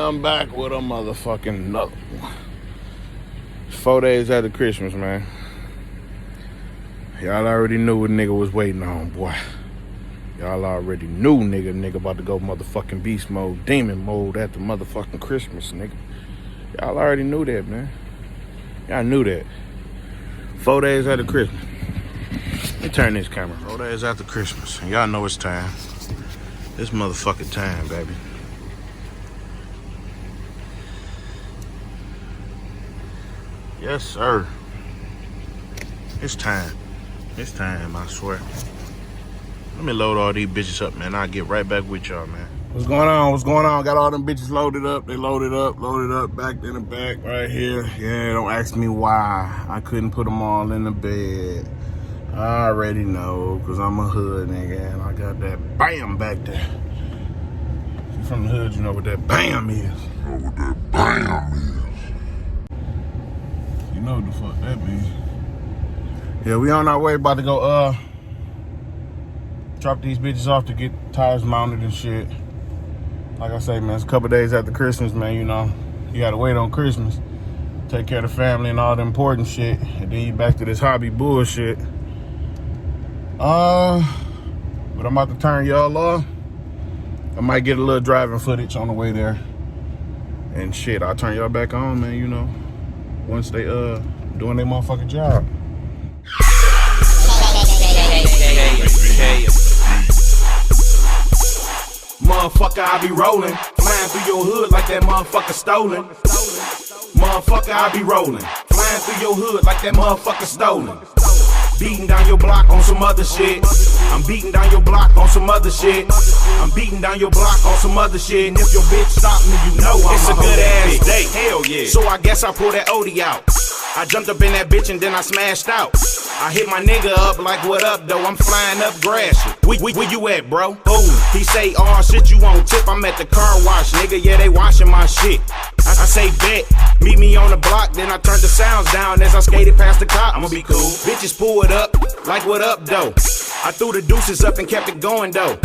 I'm back with a motherfucking another one. 4 days after Christmas, man. Y'all already knew what nigga was waiting on, boy. Y'all already knew nigga about to go motherfucking beast mode, demon mode after motherfucking Christmas, nigga. Y'all already knew that, man. Y'all knew that. 4 days after Christmas. Let me turn this camera. 4 days after Christmas. And y'all know it's time. It's motherfucking time, baby. Yes, sir. It's time. It's time, I swear. Let me load all these bitches up, man. I'll get right back with y'all, man. What's going on? What's going on? Got all them bitches loaded up. They loaded up, back in the back right here. Yeah, don't ask me why I couldn't put them all in the bed. I already know, because I'm a hood nigga, and I got that BAM back there. If you from the hood, you know what that BAM is. You know what the fuck that means. Yeah, we on our way, about to go, drop these bitches off to get tires mounted and shit. Like I say, man, it's a couple days after Christmas, man, you know. You gotta wait on Christmas. Take care of the family and all the important shit. And then you back to this hobby bullshit. But I'm about to turn y'all off. I might get a little driving footage on the way there. And shit, I'll turn y'all back on, man, you know. Once they, doing their motherfucking job. Motherfucker, I be rolling, flying through your hood like that motherfucker stolen. Motherfucker, I be rolling, flying through your hood like that motherfucker stolen. Beating down your block on some other shit. I'm beating down your block on some other shit. I'm beating down your block on some other shit. And if your bitch stop me, you know I'm it's a good ass day. Hell yeah. So I guess I pull that OD out. I jumped up in that bitch and then I smashed out. I hit my nigga up like, what up, though? I'm flying up Gratiot. Where you at, bro? Boom. He say, oh, shit, you won't tip. I'm at the car wash, nigga. Yeah, they washing my shit. I say, bet. Meet me on the block. Then I turned the sounds down as I skated past the cop. I'ma be cool. Bitches pull it up. Like, what up, though? I threw the deuces up and kept it going, though.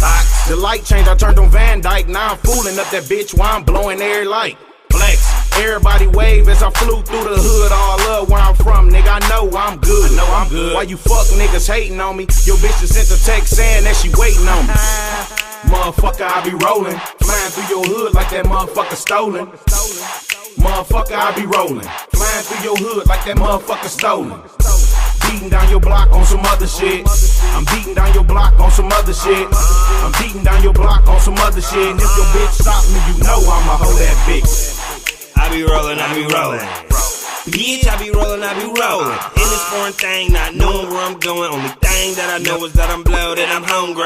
The light changed. I turned on Van Dyke. Now I'm fooling up that bitch while I'm blowing every light. Flex. Everybody wave as I flew through the hood. All up where I'm from, nigga. I know I'm good. Why you fuck niggas hating on me? Your bitch just sent a text saying that she waiting on me. Motherfucker, I be rolling, flying through your hood like that motherfucker stolen. Motherfucker, I be rolling, flying through your hood like that motherfucker stolen. Beating down your block on some other shit. I'm beating down your block on some other shit. I'm beating down your block on some other shit. And if your bitch stop me, you know I'ma hold that bitch. I be rolling, bitch, I be rolling, in this foreign thing, not knowing where I'm going. Only thing that I know is that I'm bloated, I'm hungry.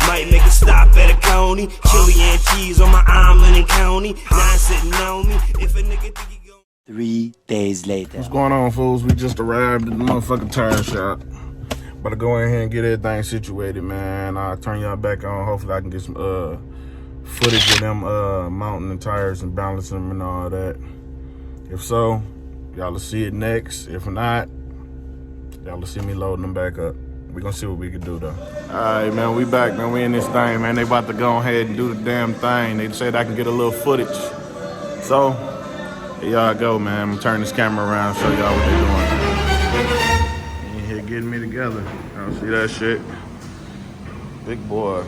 Might make a stop at a Coney, chili and cheese on my omelet and Coney. Now sitting on me, if a nigga think he gon' 3 days later. What's going on, fools? We just arrived at the motherfucking tire shop. About to go in here and get everything situated, man. I'll turn y'all back on. Hopefully I can get some footage of them mounting the tires and balancing them and all that. If so, y'all will see it next. If not, y'all will see me loading them back up. We gonna see what we can do though. Alright, man, we back, man. We in this thing, man. They about to go ahead and do the damn thing. They said I can get a little footage. So, here y'all go, man. I'm gonna turn this camera around and show y'all what they doing. In here getting me together. Y'all see that shit? Big boy.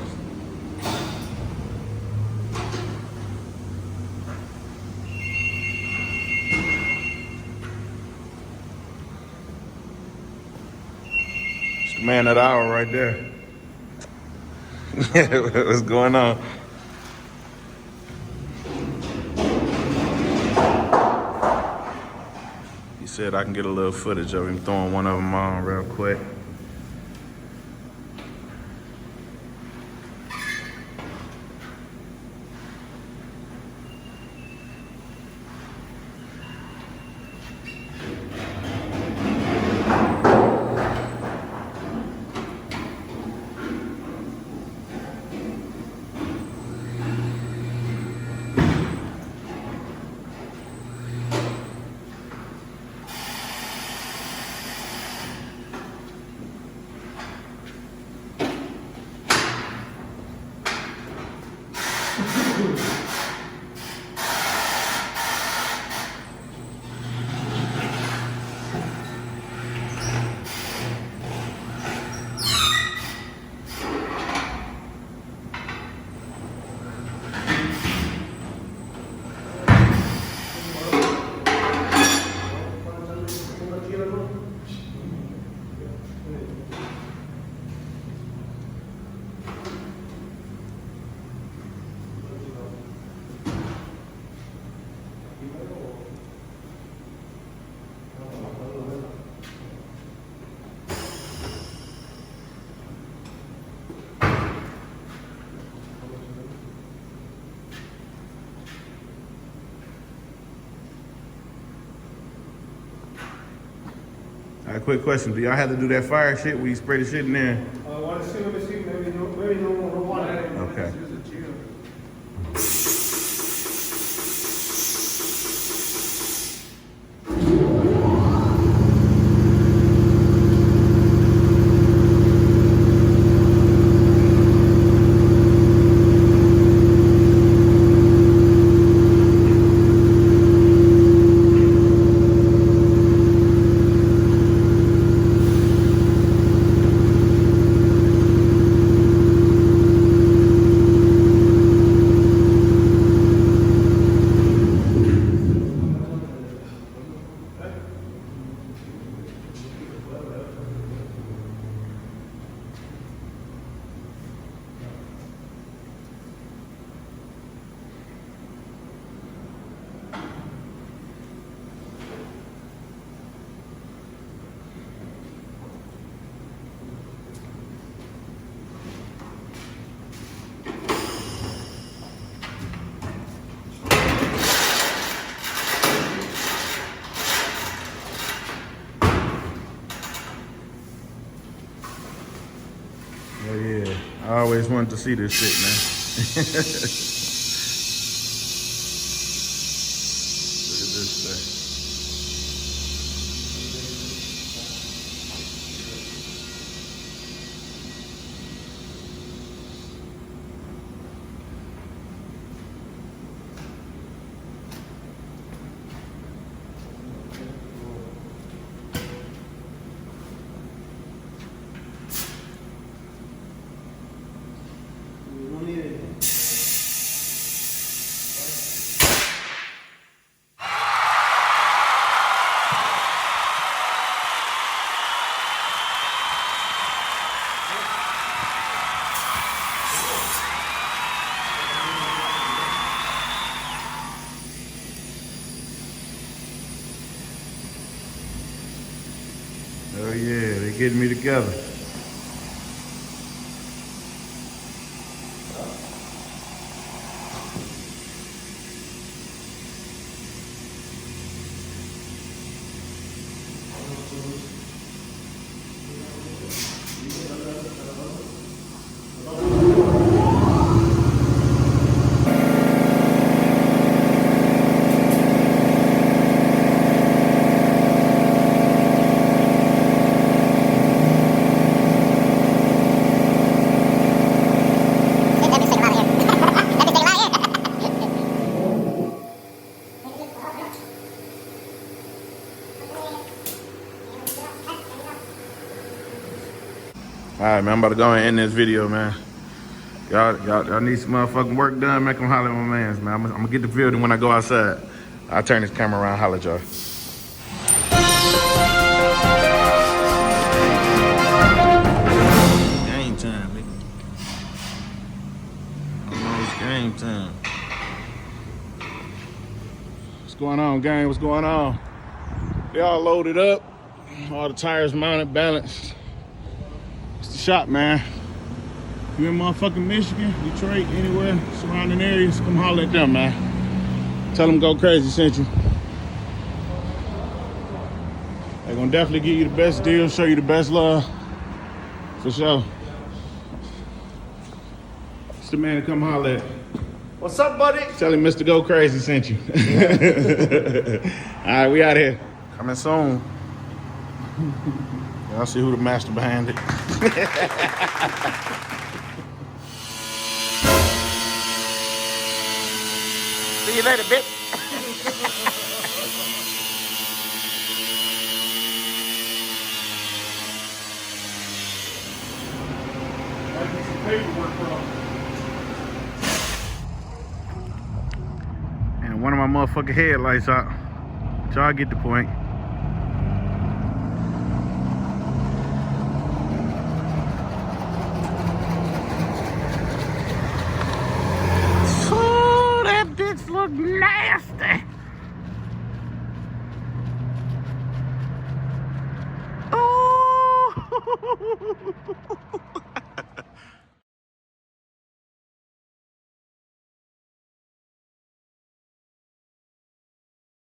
Man of the hour right there. What's going on? He said I can get a little footage of him throwing one of them on real quick. All right, quick question. Do y'all have to do that fire shit where you spray the shit in there? I want to see, maybe no more water. Okay. Oh yeah, I always wanted to see this shit, man. Look at this thing. Oh yeah, they getting me together. All right, man, I'm about to go and end this video, man. Y'all need some motherfucking work done, man. Come holler at my mans, man. I'm gonna get the building when I go outside. I'll turn this camera around, holler at y'all. Game time, nigga. Almost game time. What's going on, gang? What's going on? They all loaded up. All the tires mounted, balanced. It's the shop, man. You in motherfucking Michigan, Detroit, anywhere, surrounding areas, come holler at them, man. Tell them Go Crazy sent you. They're gonna definitely give you the best deal, show you the best love, for sure. It's the man to come holler at. What's up, buddy? Tell him Mr. Go Crazy sent you. All right, we out here. Coming soon. Y'all see who the master behind it. See you later, bitch. And one of my motherfucking headlights out. Y'all get the point. Bitch look nasty. Oh.